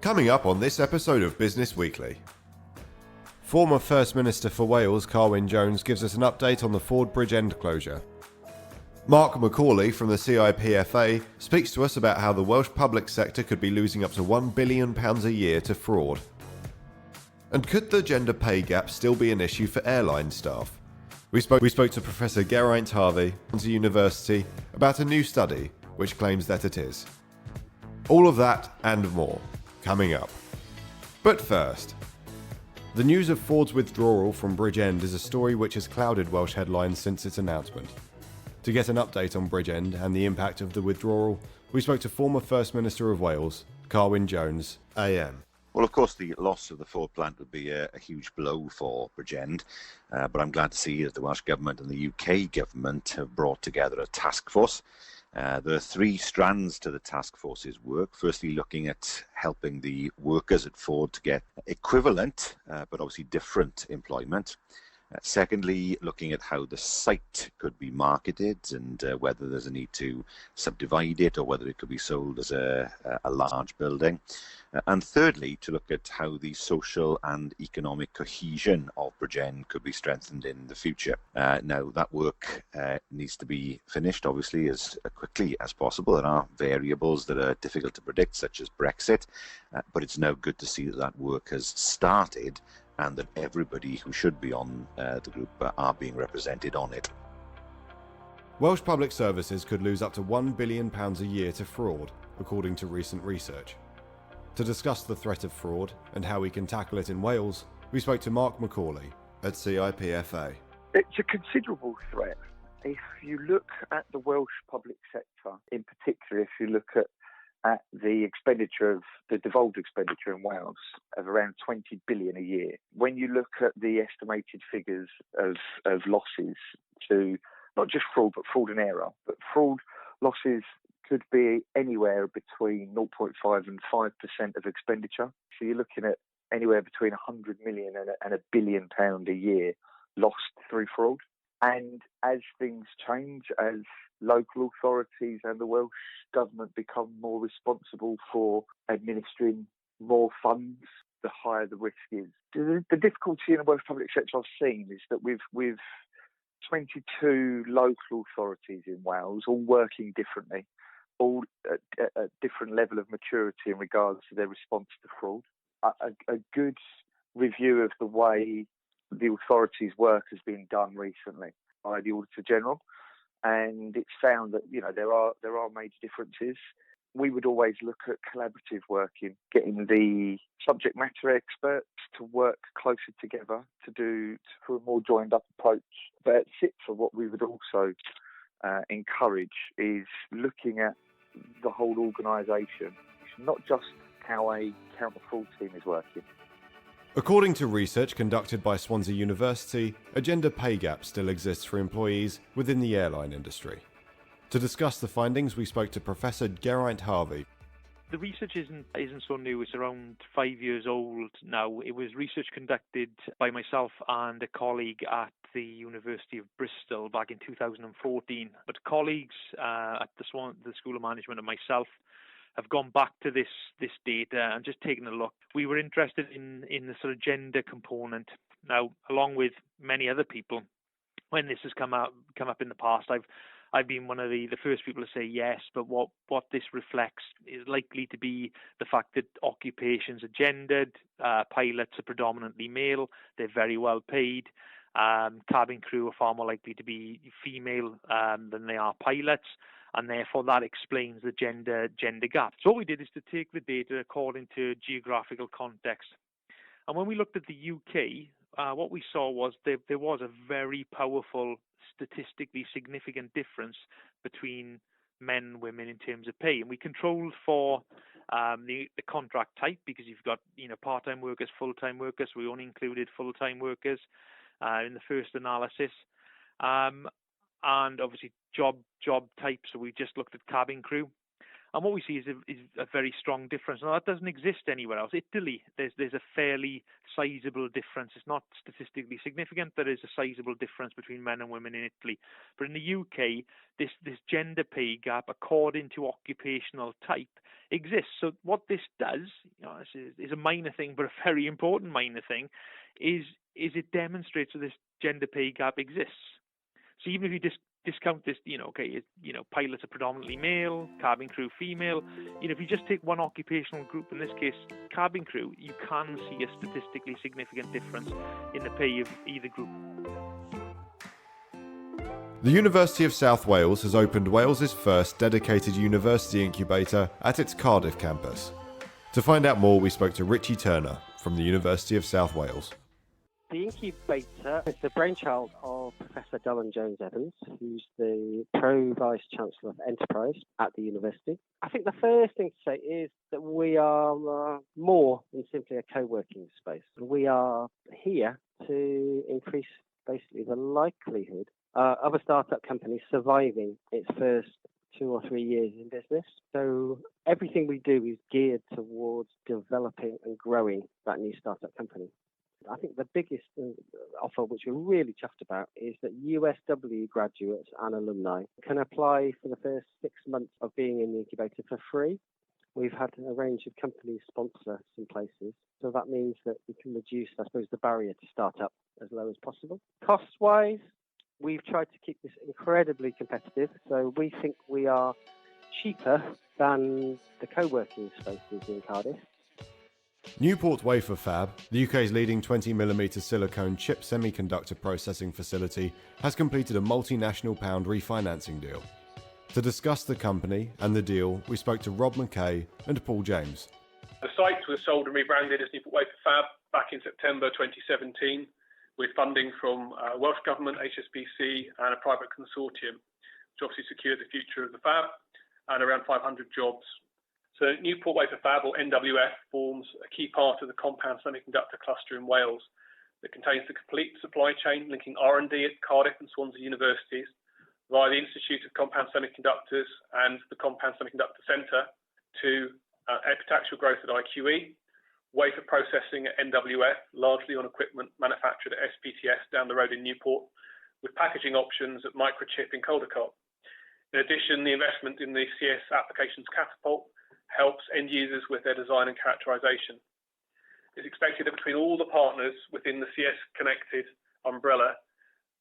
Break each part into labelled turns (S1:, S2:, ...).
S1: Coming up on this episode of Business Weekly. Former First Minister for Wales, Carwyn Jones, gives us an update on the Ford Bridgend closure. Marc McAuley from the CIPFA speaks to us about how the Welsh public sector could be losing up to £1 billion a year to fraud. And could the gender pay gap still be an issue for airline staff? We spoke to Professor Geraint Harvey, Swansea University, about a new study which claims that it is. All of that and more, coming up. But first, the news of Ford's withdrawal from Bridgend is a story which has clouded Welsh headlines since its announcement. To get an update on Bridgend and the impact of the withdrawal, we spoke to former First Minister of Wales, Carwyn Jones, AM.
S2: Well, of course, the loss of the Ford plant would be a huge blow for Bridgend, but I'm glad to see that the Welsh Government and the UK Government have brought together a task force. There are three strands to the task force's work. Firstly, looking at helping the workers at Ford to get equivalent, but obviously different employment. Secondly, looking at how the site could be marketed and whether there's a need to subdivide it or whether it could be sold as a large building. And thirdly, to look at how the social and economic cohesion of Bridgend could be strengthened in the future. Now, that work needs to be finished, obviously, as quickly as possible. There are variables that are difficult to predict, such as Brexit, but it's now good to see that that work has started and that everybody who should be on the group are being represented on it.
S1: Welsh Public Services could lose up to £1 billion a year to fraud, according to recent research. To discuss the threat of fraud and how we can tackle it in Wales, we spoke to Marc McAuley at CIPFA.
S3: It's a considerable threat. If you look at the Welsh public sector, in particular, if you look at the expenditure of the devolved expenditure in Wales of around 20 billion a year. When you look at the estimated figures of losses to not just fraud, but fraud and error, but fraud losses could be anywhere between 0.5 and 5% of expenditure. So you're looking at anywhere between 100 million and £1 billion a year lost through fraud. And as things change, as local authorities and the Welsh Government become more responsible for administering more funds, the higher the risk is. The difficulty in the Welsh public sector I've seen is that with 22 local authorities in Wales, all working differently, all at a different level of maturity in regards to their response to fraud. A good review of the way the authorities' work has been done recently by the Auditor General, and it's found that there are major differences. We would always look at collaborative working, getting the subject matter experts to work closer together for a more joined up approach. But at CIPFA, what we would also encourage is looking at the whole organisation. It's not just how a counter-fraud team is working.
S1: According to research conducted by Swansea University, a gender pay gap still exists for employees within the airline industry. To discuss the findings, we spoke to Professor Geraint Harvey.
S4: The research isn't so new. It's around 5 years old now. It was research conducted by myself and a colleague at the University of Bristol back in 2014. But colleagues at the School of Management and myself have gone back to this data and just taken a look. We were interested in the sort of gender component. Now, along with many other people, when this has come up in the past, I've been one of the first people to say yes, but what this reflects is likely to be the fact that occupations are gendered, pilots are predominantly male, they're very well paid, cabin crew are far more likely to be female than they are pilots, and therefore that explains the gender gap. So what we did is to take the data according to geographical context. And when we looked at the UK, what we saw was there was a very powerful, statistically significant difference between men and women in terms of pay. And we controlled for the contract type, because you've got part-time workers, full-time workers. We only included full-time workers in the first analysis. And obviously job type, so we just looked at cabin crew. And what we see is a very strong difference. Now, that doesn't exist anywhere else. Italy, there's a fairly sizable difference. It's not statistically significant. There is a sizable difference between men and women in Italy. But in the UK, this gender pay gap, according to occupational type, exists. So what this does, is a minor thing, but a very important minor thing, is it demonstrates that this gender pay gap exists. So even if you discount this, pilots are predominantly male, cabin crew female. If you just take one occupational group, in this case cabin crew, you can see a statistically significant difference in the pay of either group.
S1: The University of South Wales has opened Wales's first dedicated university incubator at its Cardiff campus. To find out more, we spoke to Richie Turner from the University of South Wales.
S5: The incubator is the brainchild of Professor Jones Evans, who's the Pro-Vice Chancellor of Enterprise at the university. I think the first thing to say is that we are more than simply a co-working space. We are here to increase basically the likelihood of a startup company surviving its first 2 or 3 years in business. So everything we do is geared towards developing and growing that new startup company. I think the biggest offer, which we're really chuffed about, is that USW graduates and alumni can apply for the first 6 months of being in the incubator for free. We've had a range of companies sponsor some places, so that means that we can reduce, I suppose, the barrier to start up as low as possible. Cost-wise, we've tried to keep this incredibly competitive, so we think we are cheaper than the co-working spaces in Cardiff.
S1: Newport Wafer Fab, the UK's leading 20mm silicone chip semiconductor processing facility, has completed a multinational pound refinancing deal. To discuss the company and the deal, we spoke to Rob McKay and Paul James.
S6: The site was sold and rebranded as Newport Wafer Fab back in September 2017 with funding from Welsh Government, HSBC and a private consortium, which obviously secured the future of the fab and around 500 jobs. So Newport Wafer Fab, or NWF, forms a key part of the compound semiconductor cluster in Wales that contains the complete supply chain linking R&D at Cardiff and Swansea universities via the Institute of Compound Semiconductors and the Compound Semiconductor Centre to epitaxial growth at IQE, wafer processing at NWF, largely on equipment manufactured at SPTS down the road in Newport, with packaging options at Microchip in Caldecott. In addition, the investment in the CS Applications Catapult helps end users with their design and characterization. It's expected that between all the partners within the CS Connected umbrella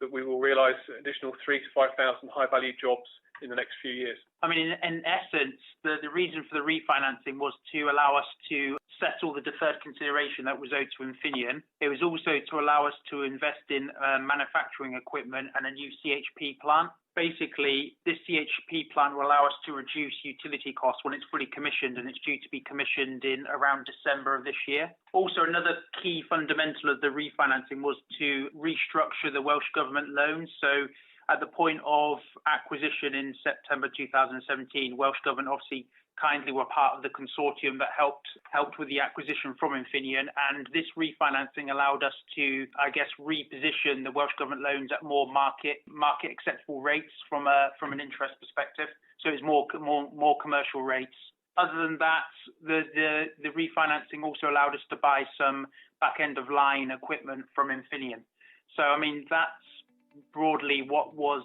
S6: that we will realise an additional 3,000 to 5,000 high-value jobs in the next few years.
S7: I mean, in essence, the reason for the refinancing was to allow us to settle the deferred consideration that was owed to Infineon. It was also to allow us to invest in manufacturing equipment and a new CHP plant. Basically, this CHP plant will allow us to reduce utility costs when it's fully commissioned, and it's due to be commissioned in around December of this year. Also, another key fundamental of the refinancing was to restructure the Welsh Government loans. So at the point of acquisition in September 2017, Welsh Government obviously kindly were part of the consortium that helped with the acquisition from Infineon, and this refinancing allowed us to, I guess, reposition the Welsh Government loans at more market acceptable rates from an interest perspective. So it's more commercial rates. Other than that, the refinancing also allowed us to buy some back end of line equipment from Infineon. So I mean that's broadly what was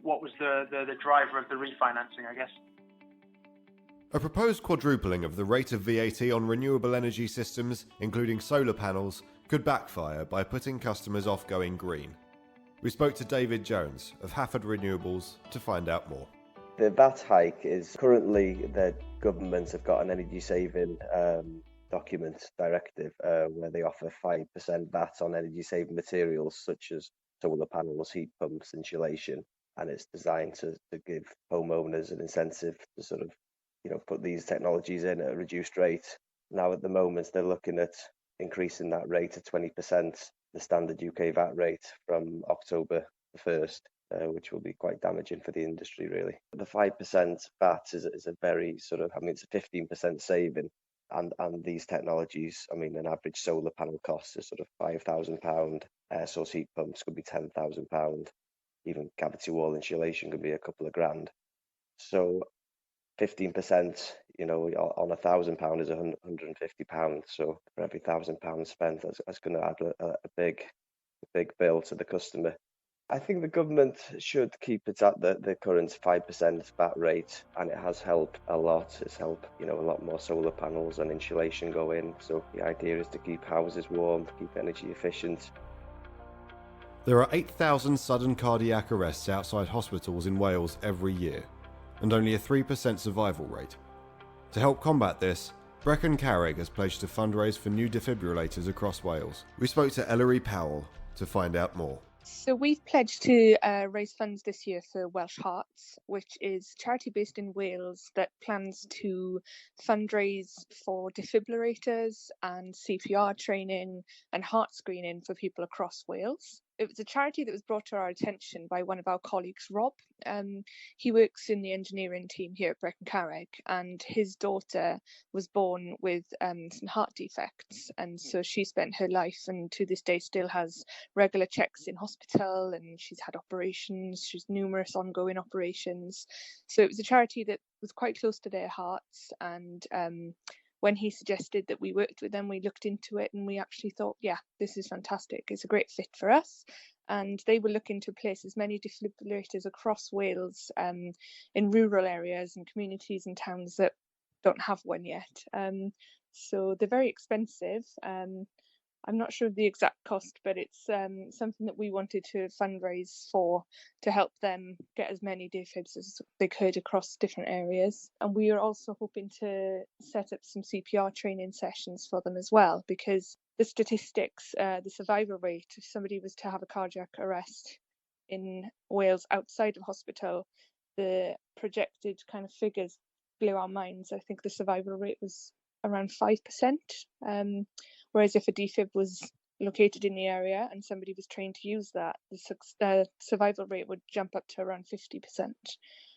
S7: the driver of the refinancing, I guess.
S1: A proposed quadrupling of the rate of VAT on renewable energy systems, including solar panels, could backfire by putting customers off going green. We spoke to David Jones of Hafod Renewables to find out more.
S8: The VAT hike is currently the government have got an energy saving document directive where they offer 5% VAT on energy saving materials such as solar panels, heat pumps, insulation, and it's designed to give homeowners an incentive to sort of put these technologies in at a reduced rate. Now at the moment they're looking at increasing that rate to 20%, the standard UK VAT rate from October the 1st, which will be quite damaging for the industry really. The 5% VAT is a very it's a 15% saving, and these technologies, I mean an average solar panel cost is sort of £5,000, air source heat pumps could be £10,000, even cavity wall insulation could be a couple of grand. So 15%, on £1,000 is £150. So for every £1,000 spent, that's going to add a big bill to the customer. I think the government should keep it at the current 5% VAT rate, and it has helped a lot. It's helped, a lot more solar panels and insulation go in. So the idea is to keep houses warm, keep energy efficient.
S1: There are 8,000 sudden cardiac arrests outside hospitals in Wales every year, and only a 3% survival rate. To help combat this, Bretton Carreg has pledged to fundraise for new defibrillators across Wales. We spoke to Eleri Powell to find out more.
S9: So we've pledged to raise funds this year for Welsh Hearts, which is a charity based in Wales that plans to fundraise for defibrillators and CPR training and heart screening for people across Wales. It was a charity that was brought to our attention by one of our colleagues, Rob. He works in the engineering team here at Bretton Carrick, and his daughter was born with some heart defects. And so she spent her life, and to this day still has regular checks in hospital, and she's had operations. She's numerous ongoing operations. So it was a charity that was quite close to their hearts. And when he suggested that we worked with them, we looked into it and we actually thought, yeah, this is fantastic. It's a great fit for us. And they were looking to place as many defibrillators across Wales in rural areas and communities and towns that don't have one yet. So they're very expensive. I'm not sure of the exact cost, but it's something that we wanted to fundraise for to help them get as many defibs as they could across different areas. And we are also hoping to set up some CPR training sessions for them as well, because the statistics, the survival rate, if somebody was to have a cardiac arrest in Wales outside of hospital, the projected kind of figures blew our minds. I think the survival rate was around 5%. Whereas if a defib was located in the area and somebody was trained to use that, the survival rate would jump up to around 50%.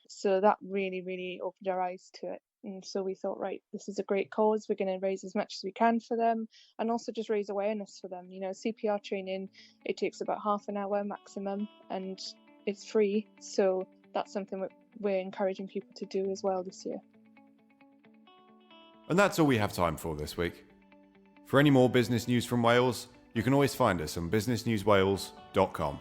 S9: So that really, really opened our eyes to it. And so we thought, right, this is a great cause. We're going to raise as much as we can for them and also just raise awareness for them. CPR training, it takes about half an hour maximum and it's free. So that's something we're encouraging people to do as well this year.
S1: And that's all we have time for this week. For any more business news from Wales, you can always find us on businessnewswales.com.